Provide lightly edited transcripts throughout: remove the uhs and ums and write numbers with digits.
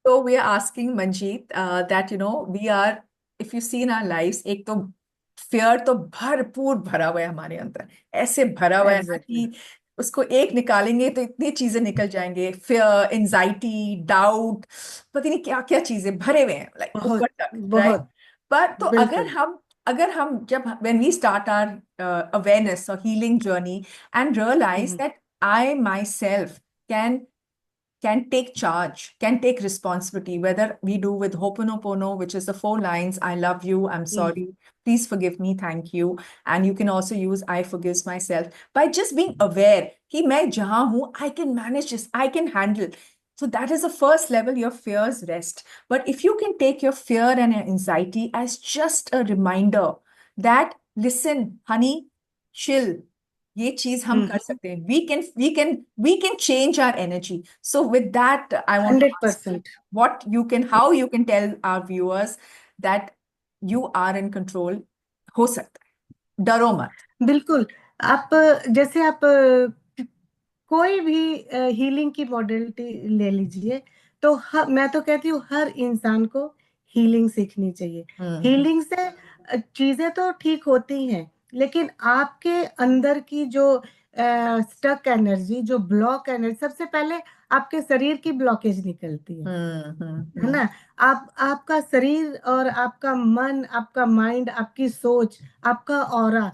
So we are asking Manjeet that we are, if you see in our lives, एक तो fear तो भरपूर भरा हुआ है हमारे अंदर, ऐसे भरा हुआ है ना एग्जैक्टली। कि उसको एक निकालेंगे तो इतनी चीजें निकल जाएंगे, fear, एंजाइटी, डाउट, पता नहीं क्या क्या चीजें भरे हुए हैं, लाइक ऊपर बहुत तक, राइट। बहुत। पर तो अगर बिल्कुल। हम अगर हम जब when we start our awareness or healing journey and realize hmm. that I myself can take charge, can take responsibility, whether we do with Ho'oponopono, which is the 4 lines: I love you, I'm hmm. sorry, please forgive me, thank you. And you can also use I forgive myself by just being aware कि मैं जहाँ हूँ, I can manage this, I can handle. So that is the first level, your fears rest. But if you can take your fear and your anxiety as just a reminder that, listen, honey, chill, ये चीज हम कर हम्म। सकते हैं. We can change our energy. So with that, I want to hundred ask you percent how you can tell our viewers that you are in control. हो सकता है, डरो मत. बिल्कुल। आप जैसे आप कोई भी हीलिंग की मॉडलिटी ले लीजिए, तो मैं तो कहती हूँ हर इंसान को हीलिंग सीखनी चाहिए। हम्म. हीलिंग से चीजें तो ठीक होती हैं, लेकिन आपके अंदर की जो स्टक एनर्जी, जो ब्लॉक एनर्जी, सबसे पहले आपके शरीर की ब्लॉकेज निकलती हम्म. है हम्म. ना। आप आपका शरीर और आपका मन, आपका माइंड, आपकी सोच, आपका ऑरा,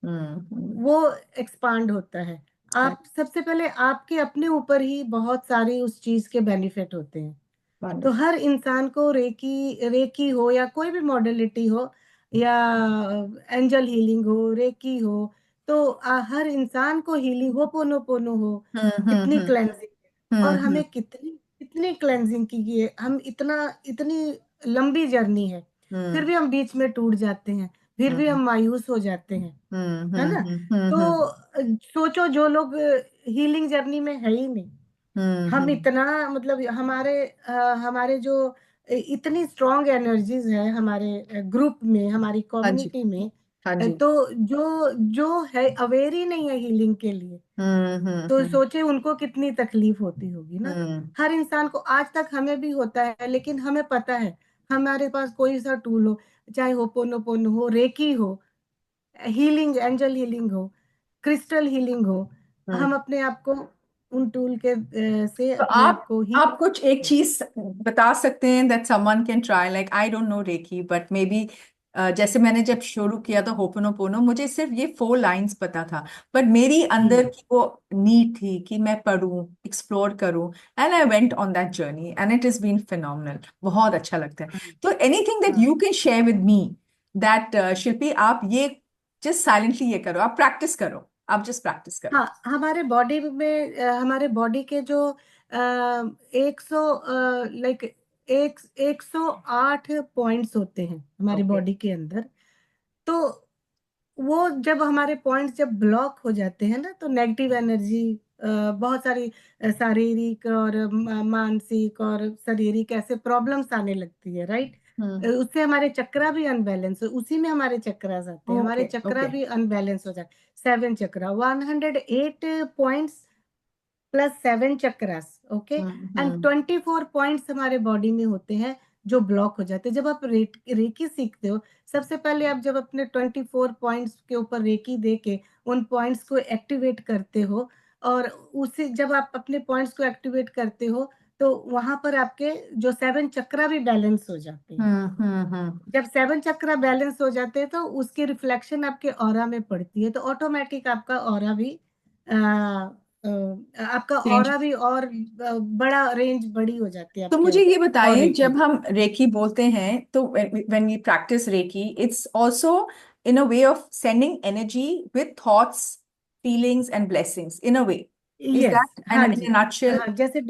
हम्म. वो एक्सपांड होता है। आप सबसे पहले आपके अपने ऊपर ही बहुत सारी उस चीज के बेनिफिट होते हैं। तो वंडरफुल. हर इंसान को रेकी रेकी हो या कोई भी मॉडलिटी हो, या एंजल हीलिंग हो, रेकी हो, तो हर इंसान को हीलिंग हो, पोनो पोनो हो, हम्म. कितनी हम्म. क्लेंजिंग है। और हम्म. हमें कितनी कितनी क्लेंजिंग की है, हम इतना इतनी लंबी जर्नी है, फिर हम्म. भी हम बीच में टूट जाते हैं, फिर भी हम्म. हम मायूस हो जाते हैं, हम्म. है ना। हम्म. तो हम्म. सोचो जो लोग हीलिंग जर्नी में है ही नहीं, हम हम्म. इतना मतलब हमारे जो इतनी स्ट्रॉन्ग एनर्जीज है हमारे ग्रुप में, हमारी हाँ जी. कम्युनिटी में, हाँ जी. तो जो जो है अवेयर ही नहीं है हीलिंग के लिए, हम्म. तो हम्म. सोचे उनको कितनी तकलीफ होती होगी ना। हम्म. हर इंसान को, आज तक हमें भी होता है, लेकिन हमें पता है हमारे पास कोई सा टूल हो, चाहे होपोनोपोनो हो, रेकी हो, हीलिंग, एंजल हीलिंग हो, क्रिस्टल हीलिंग हो, हम्म. हम अपने आप को उन टूल के से तो अपने आप को ही। आप कुछ एक चीज बता सकते हैं that someone can try, like I don't know reiki but maybe, जैसे मैंने जब शुरू किया था होपनोपोनो, मुझे सिर्फ ये 4 लाइंस पता था, पर मेरी अंदर हम्म। की वो नीड थी कि मैं पढूं, एक्सप्लोर करूं, and I went on that journey and it is been phenomenal. बहुत अच्छा लगता है. हाँ। तो एनीथिंग दैट हाँ। You can share with me, that Shilpi, आप ये जस्ट साइलेंटली ये करो, आप प्रैक्टिस करो, आप जस्ट प्रैक्टिस करो. हाँ, हमारे बॉडी में हमारे बॉडी के जो 100 लाइक एक 108 पॉइंट्स होते हैं हमारी ओके. बॉडी के अंदर। तो वो जब हमारे पॉइंट्स जब ब्लॉक हो जाते हैं ना, तो नेगेटिव एनर्जी, बहुत सारी शारीरिक और मानसिक और शारीरिक ऐसे प्रॉब्लम्स आने लगती है, राइट। हम्म. उससे हमारे चक्रा भी अनबैलेंस हो, उसी में हमारे चक्रास आते हैं, हमारे ओके. चक्रा ओके. भी अनबैलेंस हो जाते। 7 चक्रा, 108 points plus 7 chakras, okay. And hmm. 24 points हमारे बॉडी में होते हैं जो ब्लॉक हो जाते हैं। जब आप रेकी सीखते हो, सबसे पहले आप जब अपने 24 पॉइंट्स के ऊपर रेकी दे के उन पॉइंट्स को एक्टिवेट करते हो, और उसे जब आप अपने पॉइंट्स को एक्टिवेट करते हो, तो वहां पर आपके जो 7 चक्रा भी बैलेंस हो जाते हैं। हम्म. जब 7 चक्रा बैलेंस हो जाते हैं, तो उसकी रिफ्लेक्शन आपके ऑरा में पड़ती है, तो ऑटोमेटिक आपका ऑरा भी आपका चेंज. ऑरा भी और बड़ा रेंज बड़ी हो जाती है तो आपके मुझे ये बताइए, ऑरे की। जब हम रेकी बोलते हैं तो when we practise reiki, it's also in a way of sending energy with thoughts, feelings and blessings in a way. Is yes. That हाँ इन जी। A nutshell? हाँ, जैसे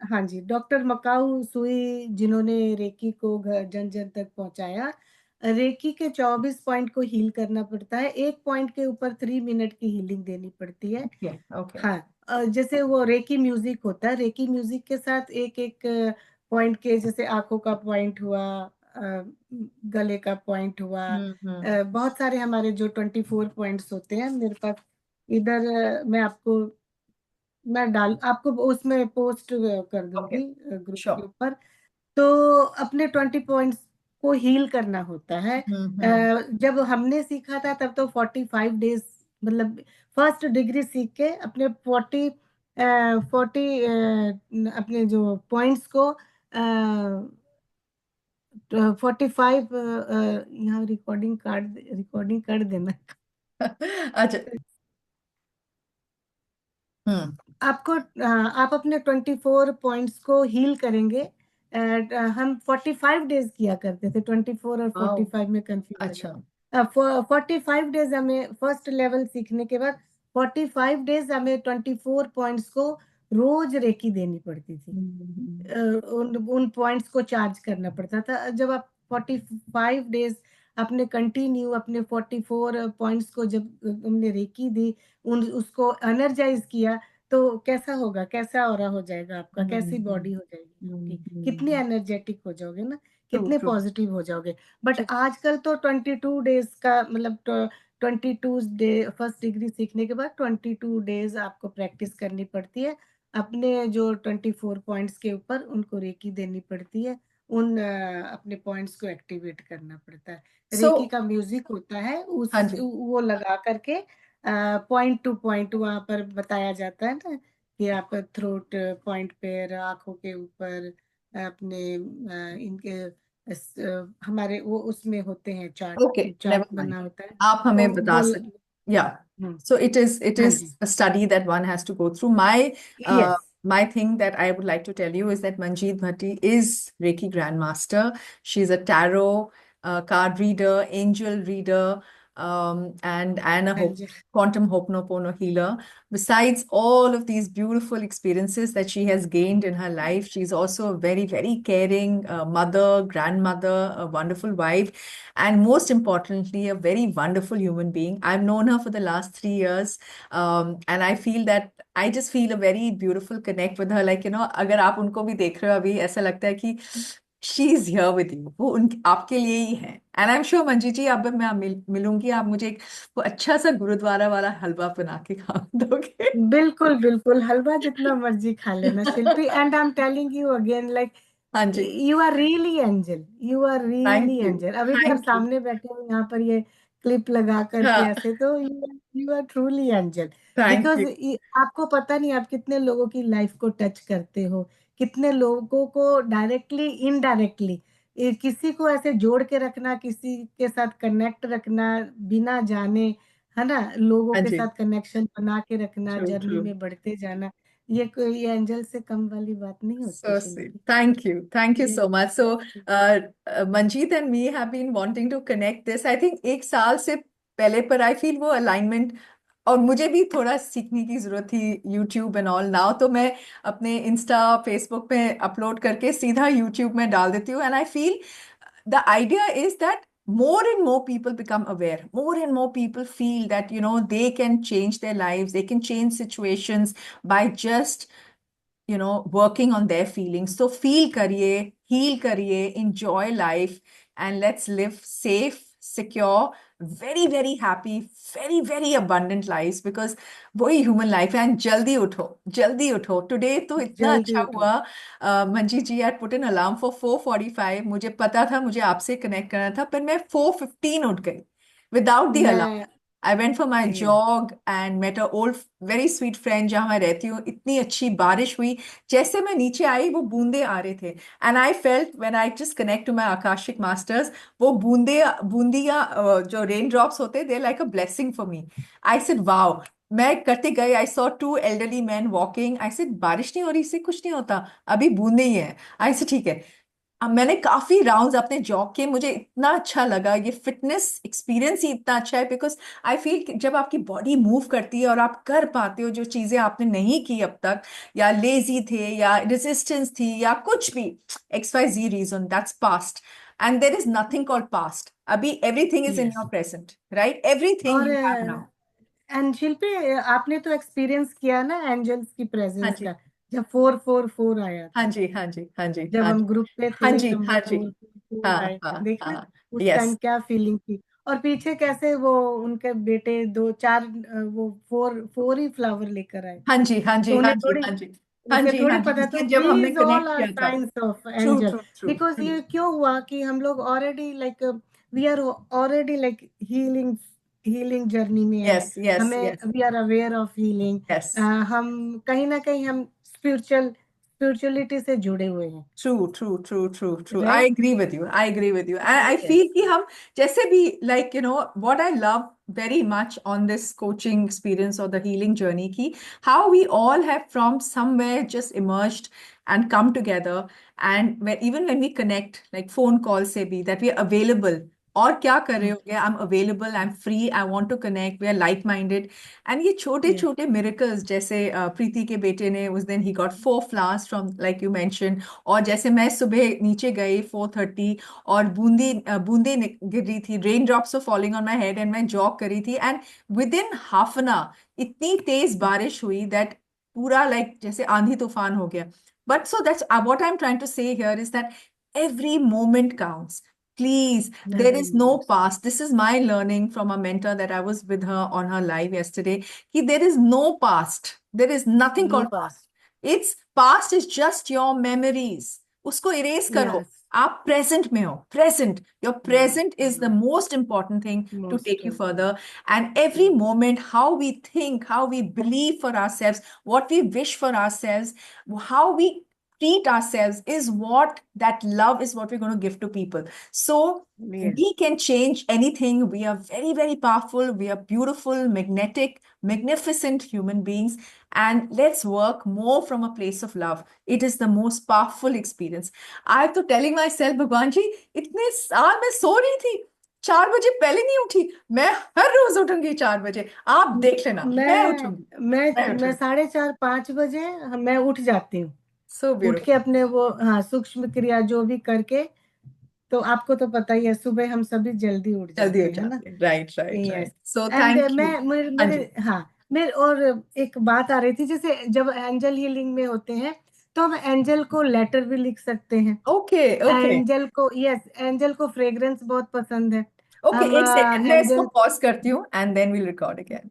हाँ जी, डॉक्टर मकाऊ सुई जिन्होंने रेकी को जन जन तक पहुंचाया, रेकी के 24 पॉइंट को हील करना पड़ता है, एक पॉइंट के ऊपर 3 मिनट की हीलिंग देनी पड़ती है। ओके. ओके. हाँ, जैसे वो रेकी म्यूजिक होता है, रेकी म्यूजिक के साथ एक एक पॉइंट के, जैसे आंखों का पॉइंट हुआ, गले का पॉइंट हुआ, हम्म. बहुत सारे हमारे जो 24 पॉइंट्स होते हैं मेरे पास इधर, मैं डाल आपको उसमें पोस्ट कर ओके. दूंगी ग्रुप के श्योर. ऊपर। तो अपने 20 पॉइंट्स को हील करना होता है। हम्म। जब हमने सीखा था तब तो 45 डेज, मतलब फर्स्ट डिग्री सीख के अपने 40 अपने जो पॉइंट्स को 45, यहाँ रिकॉर्डिंग कर देना। अच्छा। हम्म। आपको आप अपने 24 पॉइंट्स को हील करेंगे। हम 45 डेज किया करते थे, 24 और वाओ। 45 में कंफ्यूज अच्छा। लगे। 45 डेज हमें फर्स्ट लेवल सीखने के बाद 45 डेज हमें 24 पॉइंट्स को रोज रेकी देनी पड़ती थी। हम्म। उन पॉइंट्स को चार्ज करना पड़ता था। जब आप 45 डेज अपने कंटिन्यू अपने 44 पॉइंट्स को जब हमने रेकी दी, उन उसको एनर्जाइज किया, तो कैसा होगा, कैसा ऑरा हो जाएगा आपका, कैसी बॉडी हो जाएगी आपकी, कितनी एनर्जेटिक हो जाओगे ना, ट्रू कितने ट्रू पॉजिटिव हो जाओगे। But true. आजकल तो 22 डेज का मतलब 22 डे फर्स्ट डिग्री सीखने के बाद 22 डेज आपको प्रैक्टिस करनी पड़ती है। अपने जो 24 पॉइंट्स के ऊपर उनको रेकी देनी पड़ती है। अपने पॉइंट्स को एक्टिवेट करना पड़ता है। सो रेकी का म्यूजिक होता है, हाँ उस जी। वो लगा करके पॉइंट टू पॉइंट वहां पर बताया जाता है ना, कि आप थ्रोट पॉइंट पे, आंखों के ऊपर अपने इनके हमारे वो उसमें होते हैं chart, okay, chart never mind. बना होता है। आप वो हमें बता वो सकते। या हम्म, so it हाँ is जी, a study that one has to go through. Yes, My thing that I would like to tell you is that Manjeet Bhatti is Reiki Grandmaster. She's a tarot card reader, angel reader, and a हाँ जी, quantum Ho'oponopono healer. Besides all of these beautiful experiences that she has gained in her life, she's also a very, very caring mother, grandmother, a wonderful wife, and most importantly, a very wonderful human being. I've known her for the last 3 years, and I feel that I just feel a very beautiful connect with her. Like, अगर आप उनको भी देख रहे हो अभी, ऐसा लगता है कि she is here with you, वो उन आपके लिए ही है। एंड आई एम श्योर मंजी जी, अब मैं मिलूंगी, आप मुझे एक वो अच्छा सा गुरुद्वारा वाला हलवा बना के खा दोगे। बिल्कुल बिल्कुल, हलवा जितना मर्जी खा लेना Shilpi. And I am telling you again, like हाँ जी। You are really angel, you are thank really you. Angel. अभी भी आप थैंक यू। सामने बैठे हो यहाँ पर, ये क्लिप लगा करके हाँ। ऐसे, तो you are truly angel. Thank because you. आपको पता नहीं आप कितने लोगों की लाइफ को टच करते हो, कितने लोगों को डायरेक्टली इनडायरेक्टली, किसी को ऐसे जोड़ के रखना, किसी के साथ कनेक्ट रखना बिना जाने, है ना, लोगों हाँ के जी। साथ कनेक्शन बना के रखना, ट्रू जर्नी ट्रू। में बढ़ते जाना, ये कोई एंजल से कम वाली बात नहीं होती So sweet. Shilpi. Thank you. Thank you ये so much. So, Manjeet and me have been wanting to connect this. I think एक साल से पहले, पर I feel वो alignment, और मुझे भी थोड़ा सीखने की जरूरत थी YouTube and all. Now तो मैं अपने इंस्टा फेसबुक पे अपलोड करके सीधा YouTube में डाल देती हूँ, and I feel the idea is that more and more people become aware. More and more people feel that they can change their lives, they can change situations by just working on their feelings. So feel kariye, heal kariye, enjoy life, and let's live safe, secure, very very happy, very very abundant lives, because वही human life है। And जल्दी उठो, जल्दी उठो। Today तो इतना जल्दी अच्छा उठो। हुआ। मंजी जी had put an alarm for 4:45। मुझे पता था मुझे आपसे कनेक्ट करना था, पर मैं 4:15 उठ गई without the alarm। मैं I went for my या jog and met a old, very sweet friend जहाँ मैं रहती हूँ। इतनी अच्छी बारिश हुई, जैसे मैं नीचे आई वो बूंदे आ रहे थे। And I felt when I just connect to my Akashic masters, वो बूंदियाँ जो रेन ड्रॉप्स होते, they like a blessing for me. I said wow. मैं करते गए, I saw two elderly man walking. I said बारिश नहीं हो रही, इससे कुछ नहीं होता, अभी बूंदे ही है। आई सेड ठीक है। अब मैंने काफी राउंड्स अपने जॉग के, मुझे इतना अच्छा लगा, ये फिटनेस एक्सपीरियंस ही इतना अच्छा है, बिकॉज आई फील कि जब आपकी बॉडी मूव करती है और आप कर पाते हो जो चीजें आपने नहीं की अब तक, या लेजी थे, या रेजिस्टेंस थी, या कुछ भी, XYZ reason, that's past. And there is nothing called past. अभी everything is in yes. Your present, right? Everything और you have now. And Shilpi, आपने तो एक्सपीरियंस किया ना एंजल्स की हाँ प्रेजेंस जी। का, जब 444 आया हाँ था, जी। हाँ जी। हाँ जी। जब हाँ हम जी। ग्रुप पे हाँ थे, जी। नंबर हाँ जी। 444 हाँ आए, हाँ देखना हाँ। उस टाइम यस। क्या फीलिंग थी। और पीछे कैसे वो उनके बेटे दो चार वो फोर फोर ही फ्लावर लेकर आए, हाँ जी। हाँ तो जी। हाँ उन्हें जी। थोड़ी हाँ जी। हाँ उसे जी, थोड़ी हाँ जी, पता, तो इसलिए जब हमने दीज ऑल कनेक्ट आर किया था। Science of true angel. True true. Because ये क्यों हुआ कि हम लोग already like we are already like healing healing journey में है। यस यस हमें yes we are aware of healing. Yes. हम कहीं ना कहीं हम स्पिरिचुअलिटी से जुड़े हुए हैं। True, true, true, true, true. I right. agree with you. I agree with you. And I yes. feel कि हम जैसे भी like what I love very much on this coaching experience or the healing journey की how we all have from somewhere just emerged and come together, and even when we connect like phone call से भी that we are available, और क्या कर रहे होगे, I'm available, I'm free, I want to connect, we are like minded. And ये छोटे yes. छोटे मिरेकल्स, जैसे प्रीति के बेटे ने उस दिन he got 4 flowers from like you mention, और जैसे मैं सुबह नीचे गई 4:30 और बूंदे गिर रही थी, rain drops were falling on my head, and मैं जॉग करी थी, and with in half an hour इतनी तेज बारिश हुई दैट पूरा लाइक जैसे आंधी तूफान हो गया. But so that's what I am trying to say here is that every moment counts. Please, there every is no moment. past. This is my learning from a mentor that I was with her on her live yesterday. Ki there is no past. There is nothing no called past. पास। It's past is just your memories. उसको erase करो. Yes. आप present में हो. Present. Your present is the most important thing to take most you further. And every moment, how we think, how we believe for ourselves, what we wish for ourselves, how we treat ourselves is what that love is what we're going to give to people. So yes. we can change anything. We are very, very powerful. We are beautiful, magnetic, magnificent human beings. And let's work more from a place of love. It is the most powerful experience. I have to telling myself, Bhagwan ji, इतने साल मैं सो रही थी, 4 बजे पहले नहीं उठी. मैं हर रोज उठूंगी 4 बजे. आप देख लेना, मैं उठूंगी. मैं मैं उठूंगी. 4:30 5 बजे मैं उठ जाती हूँ। So उठ के beautiful. अपने वो, हाँ, सूक्ष्म क्रिया जो भी करके, तो आपको तो पता ही है सुबह हम सभी जल्दी उठ जल्दी जाते हो हैं, है ना। जाते हैं. Right right yes. Right. So and thank you. मैं मेरे हाँ मेरे जी. हाँ, मेरे और एक बात आ रही थी, जैसे जब एंजल हीलिंग में होते हैं तो हम एंजल को लेटर भी लिख सकते हैं। ओके ओके एंजल को, यस, एंजल को फ्रेग्रेंस बहुत पसंद है। ओके. हम एक सेकंड, मैं इसको एंजल, पॉज करती हूँ and then we'll record again.